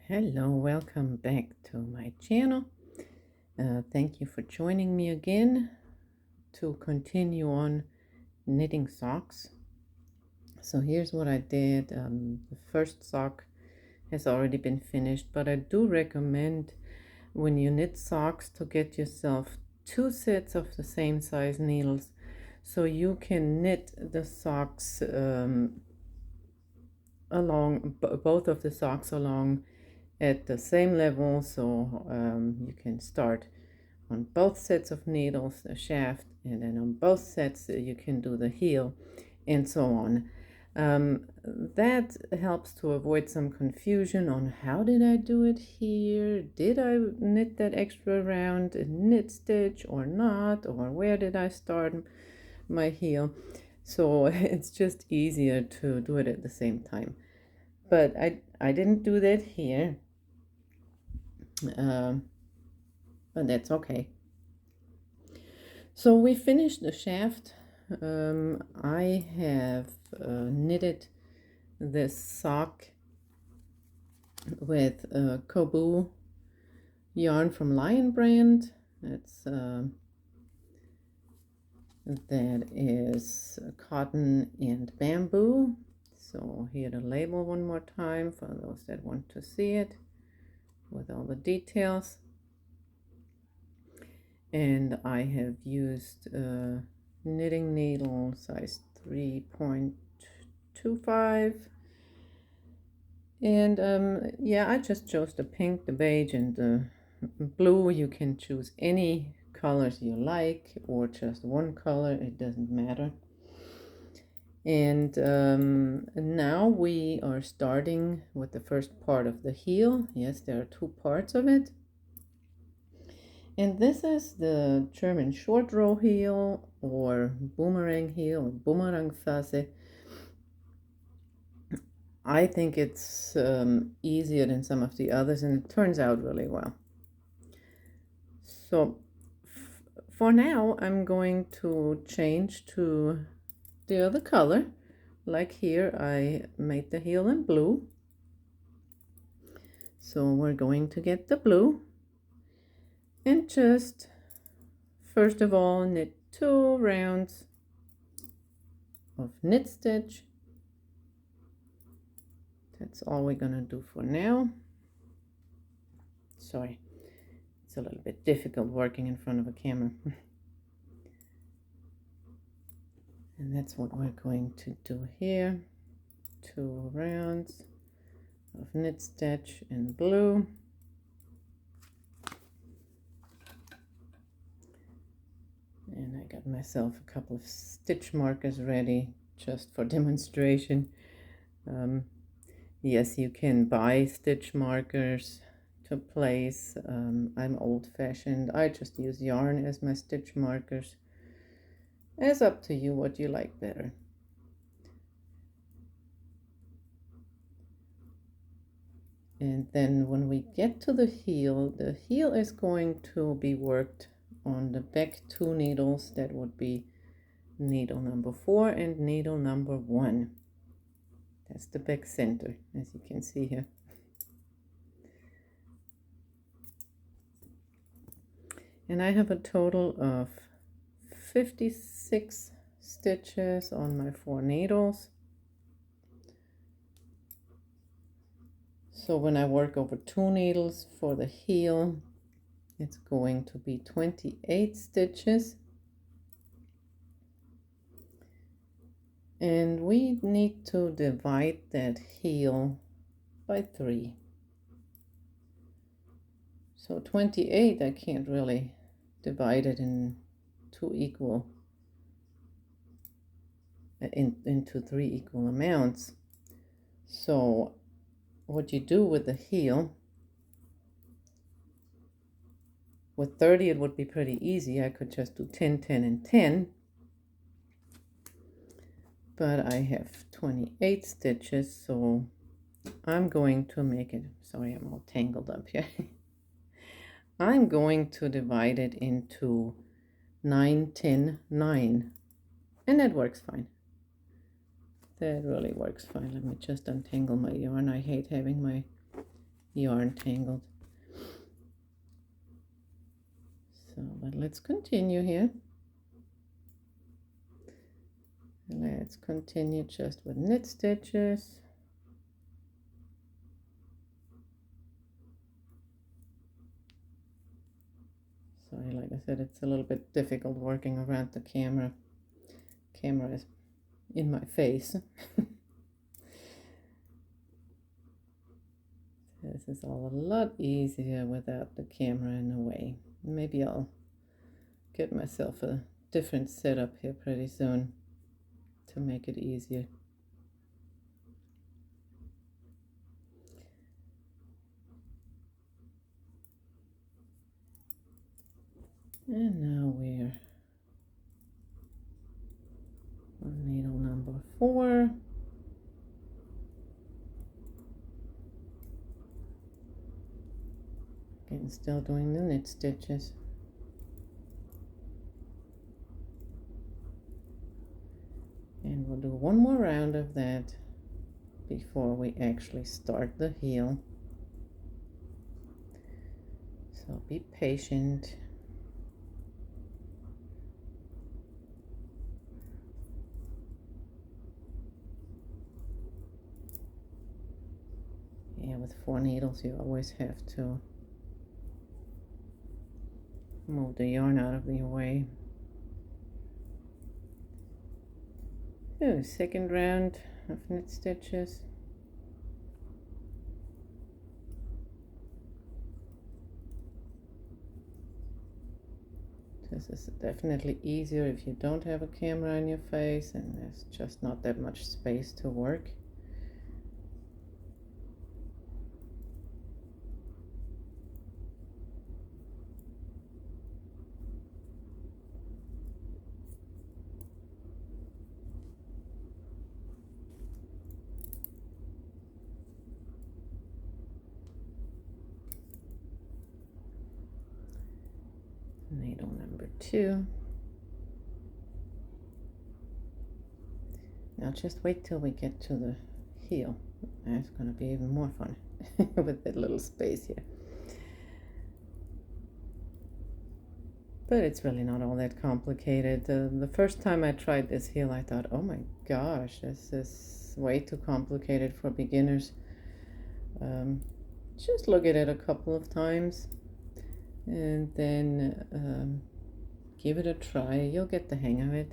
Hello, welcome back to my channel. Thank you for joining me again to continue on knitting socks. So here's what I did. The first sock has already been finished, but I do recommend when you knit socks to get yourself 2 sets of the same size needles so you can knit the socks both of the socks along at the same level, so you can start on both sets of needles, the shaft, and then on both sets you can do the heel, and so on. That helps to avoid some confusion on how did I do it here? Did I knit that extra round in knit stitch or not? Or where did I start my heel? So it's just easier to do it at the same time. But I didn't do that here. But that's okay. So we finished the shaft. I have knitted this sock with Coboo yarn from Lion brand. That is cotton and bamboo. So here the label one more time for those that want to see it with all the details. And I have used knitting needle size 3.25, and yeah, I just chose the pink, the beige, and the blue. You can choose any colors you like or just one color, it doesn't matter. And now we are starting with the first part of the heel. Yes, there are 2 parts of it. And this is the German short row heel or boomerang heel, or Boomerangphase. I think it's easier than some of the others, and it turns out really well. So for now, I'm going to change to the other color. Like here, I made the heel in blue. So we're going to get the blue. And just, first of all, knit 2 rounds of knit stitch. That's all we're gonna do for now. Sorry, it's a little bit difficult working in front of a camera. And that's what we're going to do here. 2 rounds of knit stitch in blue. And I got myself a couple of stitch markers ready just for demonstration. Yes, you can buy stitch markers to place. I'm old-fashioned. I just use yarn as my stitch markers. It's up to you what you like better. And then when we get to the heel is going to be worked on the back 2 needles. That would be needle number 4 and needle number 1. That's the back center, as you can see here. And I have a total of 56 stitches on my 4 needles. So when I work over 2 needles for the heel, it's going to be 28 stitches. And we need to divide that heel by 3. So 28, I can't really divide it in 2 equal, into 3 equal amounts. So what you do with the heel, with 30 it would be pretty easy. I could just do 10, 10, and 10. But I have 28 stitches, so I'm going to make it, sorry, I'm all tangled up here. I'm going to divide it into 9, 10, 9, and that works fine. That really works fine. Let me just untangle my yarn. I hate having my yarn tangled. So, but let's continue here. Let's continue just with knit stitches. Sorry, like I said, it's a little bit difficult working around the camera. Camera is in my face. This is all a lot easier without the camera in the way. Maybe I'll get myself a different setup here pretty soon to make it easier. And now we're on needle number 4. Again, still doing the knit stitches. And we'll do one more round of that before we actually start the heel. So be patient. Yeah, with 4 needles you always have to move the yarn out of the way. Oh, second round of knit stitches. This is definitely easier if you don't have a camera in your face and there's just not that much space to work. Needle number 2. Now just wait till we get to the heel. That's going to be even more fun with that little space here. But it's really not all that complicated. The first time I tried this heel, I thought, oh my gosh, this is way too complicated for beginners. Just look at it a couple of times and then give it a try. You'll get the hang of it.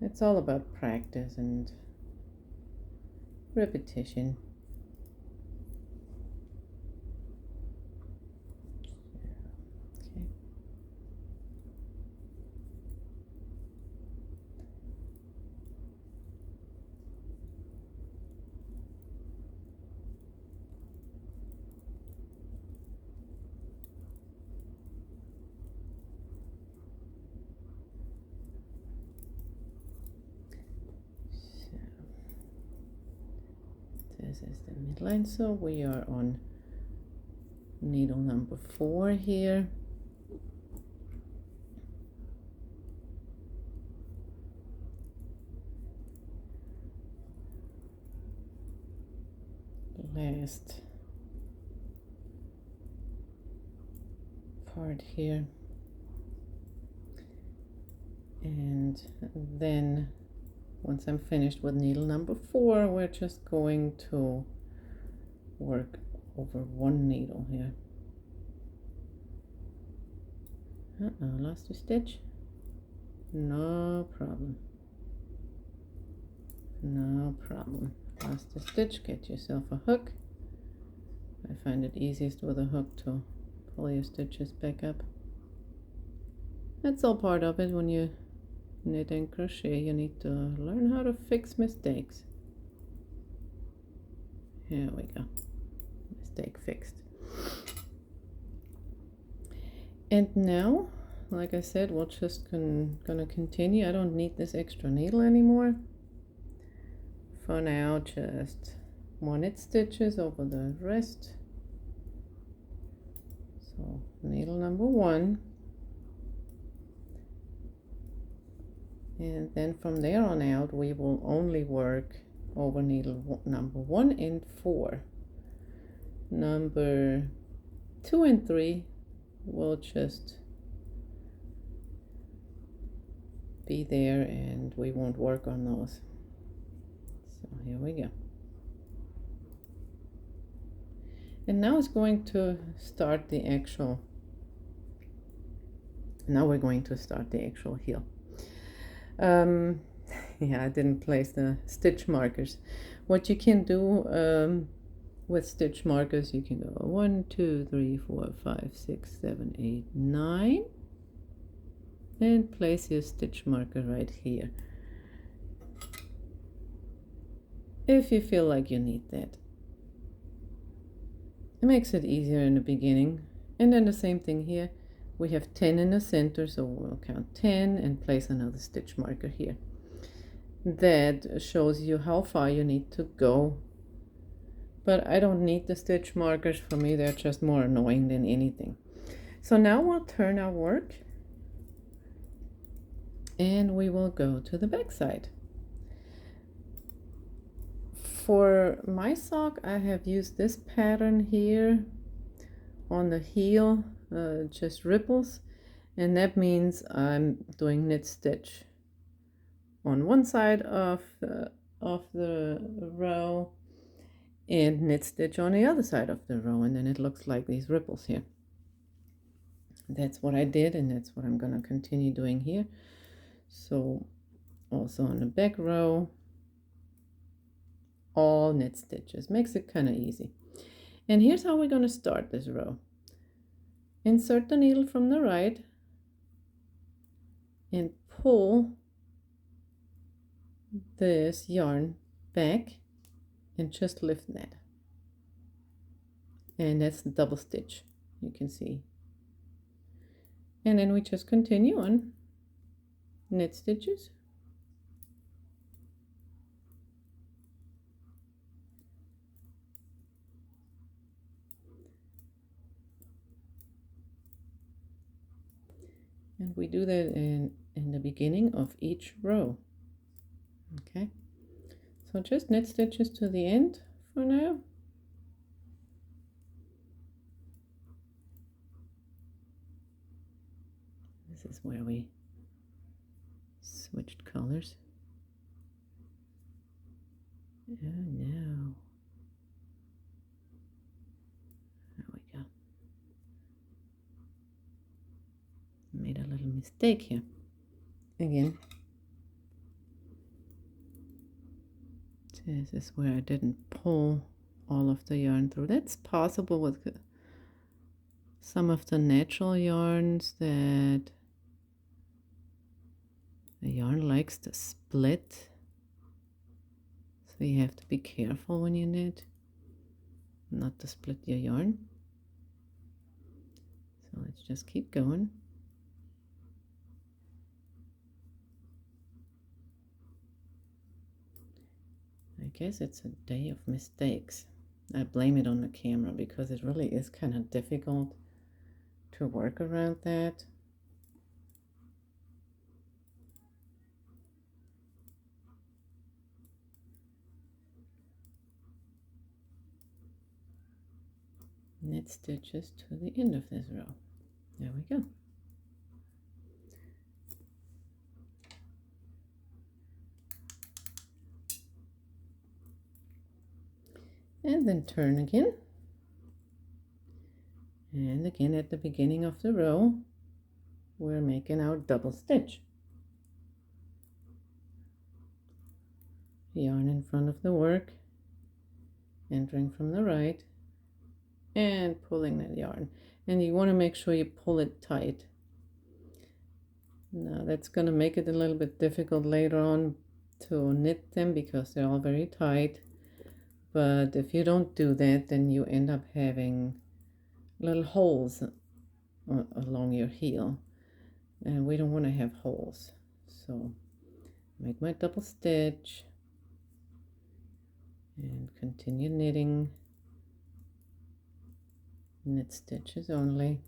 It's all about practice and repetition. Okay. This is the midline, so we are on needle number 4 here. Last part here, and then once I'm finished with needle number 4, we're just going to work over 1 needle here. Lost a stitch. No problem. No problem. Lost a stitch, get yourself a hook. I find it easiest with a hook to pull your stitches back up. That's all part of it. When you knit and crochet, you need to learn how to fix mistakes. Here we go. Mistake fixed. And now, like I said, we're just gonna continue. I don't need this extra needle anymore. For now, just more knit stitches over the rest. So needle number 1. And then from there on out, we will only work over needle number 1 and 4. number 2 and 3 will just be there and we won't work on those. So here we go. And now it's going to start the actual, now we're going to start the actual heel. Yeah, I didn't place the stitch markers. What you can do with stitch markers, you can go 1, 2, 3, 4, 5, 6, 7, 8, 9, and place your stitch marker right here if you feel like you need that. It makes it easier in the beginning. And then the same thing here. We have 10 in the center, so we'll count 10 and place another stitch marker here. That shows you how far you need to go. But I don't need the stitch markers. For me, they're just more annoying than anything. So now we'll turn our work and we will go to the back side. For my sock, I have used this pattern here on the heel, just ripples, and that means I'm doing knit stitch on one side of the row and knit stitch on the other side of the row, and then it looks like these ripples here. That's what I did, and that's what I'm going to continue doing here. So also on the back row, all knit stitches. Makes it kind of easy. And here's how we're going to start this row. Insert the needle from the right and pull this yarn back and just lift that. And that's the double stitch, you can see. And then we just continue on knit stitches. And we do that in the beginning of each row. Okay, so just knit stitches to the end for now. This is where we switched colors. Oh no. There we go. Made a little mistake here. Again. This is where I didn't pull all of the yarn through. That's possible with some of the natural yarns that the yarn likes to split. So you have to be careful when you knit not to split your yarn. So let's just keep going. I guess it's a day of mistakes. I blame it on the camera because it really is kind of difficult to work around that. Knit stitches to the end of this row. There we go. And then turn again. And again at the beginning of the row, we're making our double stitch. Yarn in front of the work, entering from the right, and pulling that yarn. And you want to make sure you pull it tight. Now that's going to make it a little bit difficult later on to knit them because they're all very tight. But if you don't do that, then you end up having little holes along your heel. And we don't want to have holes. So make my double stitch and continue knitting. Knit stitches only.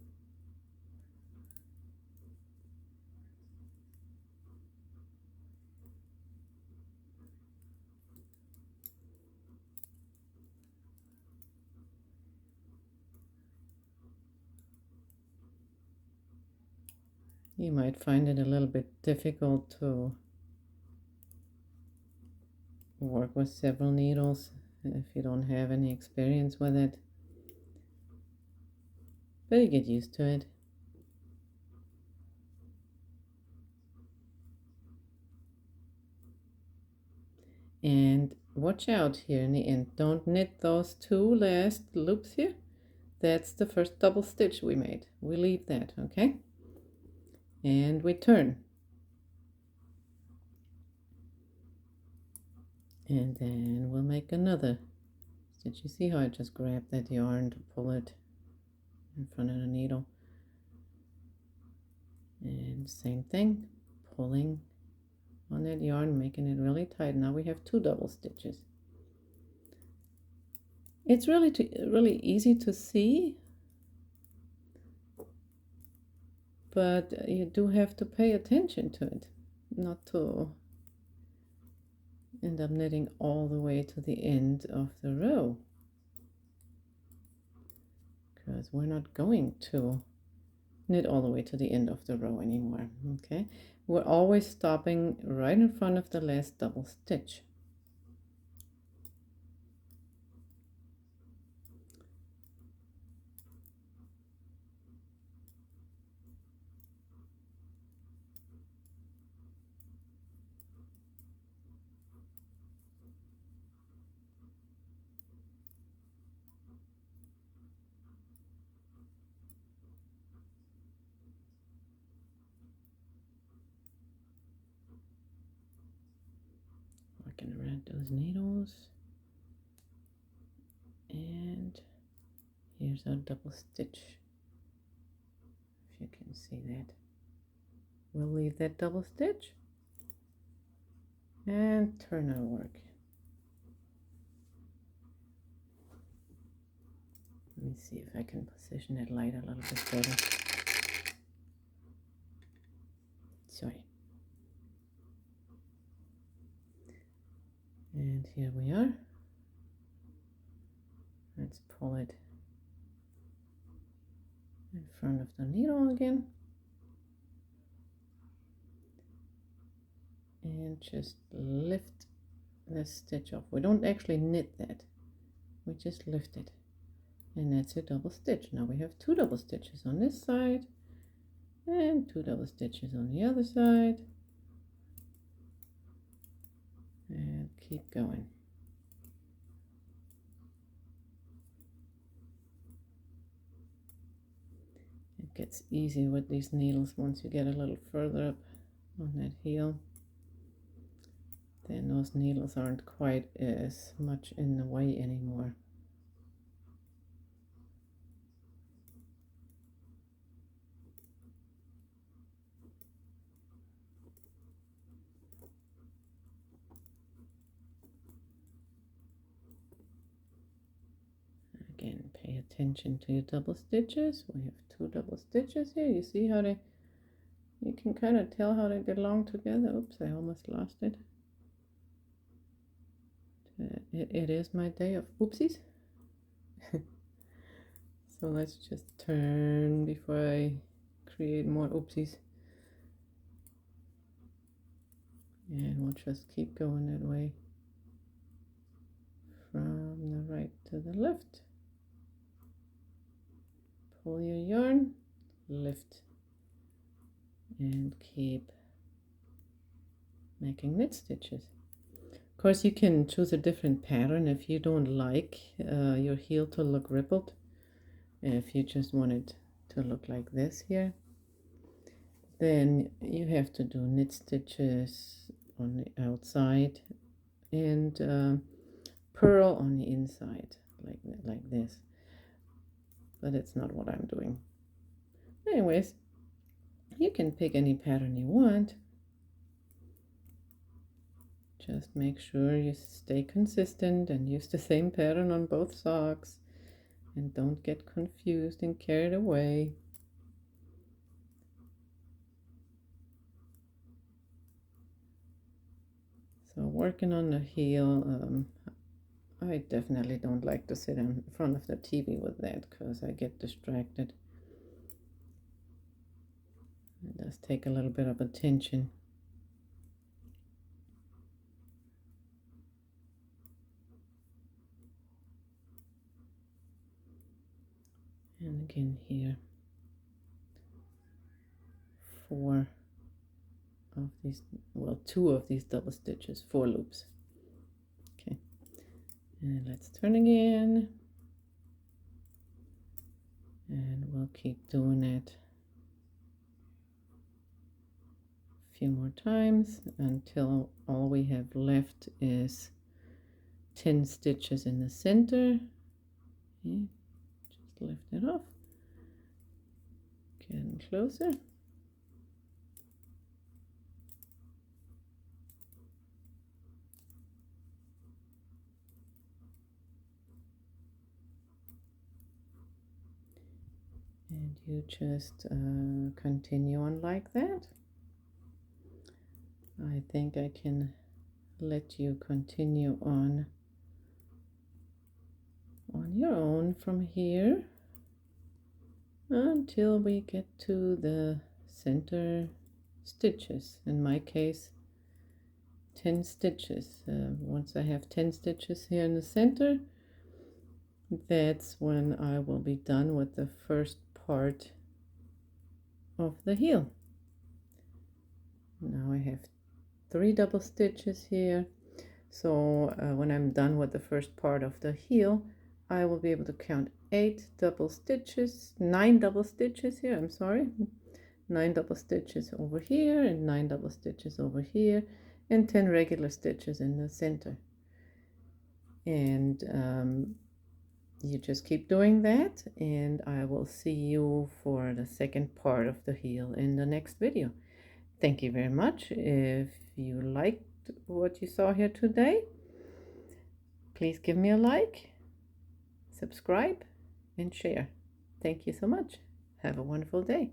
You might find it a little bit difficult to work with several needles if you don't have any experience with it, but you get used to it. And watch out here in the end, don't knit those two last loops here. That's the first double stitch we made. We leave that, okay? And we turn. And then we'll make another stitch. You see how I just grabbed that yarn to pull it in front of the needle? And same thing, pulling on that yarn, making it really tight. Now we have two double stitches. It's really easy to see, but you do have to pay attention to it, not to end up knitting all the way to the end of the row, because we're not going to knit all the way to the end of the row anymore. Okay, we're always stopping right in front of the last double stitch. Working around those needles, and here's our double stitch, if you can see that. We'll leave that double stitch and turn our work. Let me see if I can position that light a little bit better. Sorry. And here we are. Let's pull it in front of the needle again. And just lift the stitch off. We don't actually knit that. We just lift it. And that's a double stitch. Now we have two double stitches on this side and two double stitches on the other side. And keep going. It gets easy with these needles once you get a little further up on that heel. Then those needles aren't quite as much in the way anymore. Again, pay attention to your double stitches. We have two double stitches here. You see how you can kind of tell how they belong together. Oops, I almost lost it. It is my day of oopsies. So let's just turn before I create more oopsies. And we'll just keep going that way from the right to the left. Pull your yarn, lift, and keep making knit stitches. Of course, you can choose a different pattern if you don't like your heel to look rippled. If you just want it to look like this here, then you have to do knit stitches on the outside and purl on the inside, like this. But it's not what I'm doing. Anyways, you can pick any pattern you want. Just make sure you stay consistent and use the same pattern on both socks, and don't get confused and carried away. So working on the heel, I definitely don't like to sit in front of the TV with that because I get distracted. It just take a little bit of attention. And again here, 4 of these, well, 2 of these double stitches, 4 loops. Okay, and let's turn again, and we'll keep doing it a few more times until all we have left is 10 stitches in the center. Okay, just lift it off, getting closer. And you just continue on like that. I think I can let you continue on your own from here until we get to the center stitches. In my case, 10 stitches. Once I have 10 stitches here in the center, that's when I will be done with the first part of the heel. Now I have 3 double stitches here, so when I'm done with the first part of the heel, I will be able to count 8 double stitches, 9 double stitches here, I'm sorry, 9 double stitches over here and 9 double stitches over here and 10 regular stitches in the center. And you just keep doing that, and I will see you for the second part of the heel in the next video. Thank you very much. If you liked what you saw here today, please give me a like, subscribe, and share. Thank you so much. Have a wonderful day.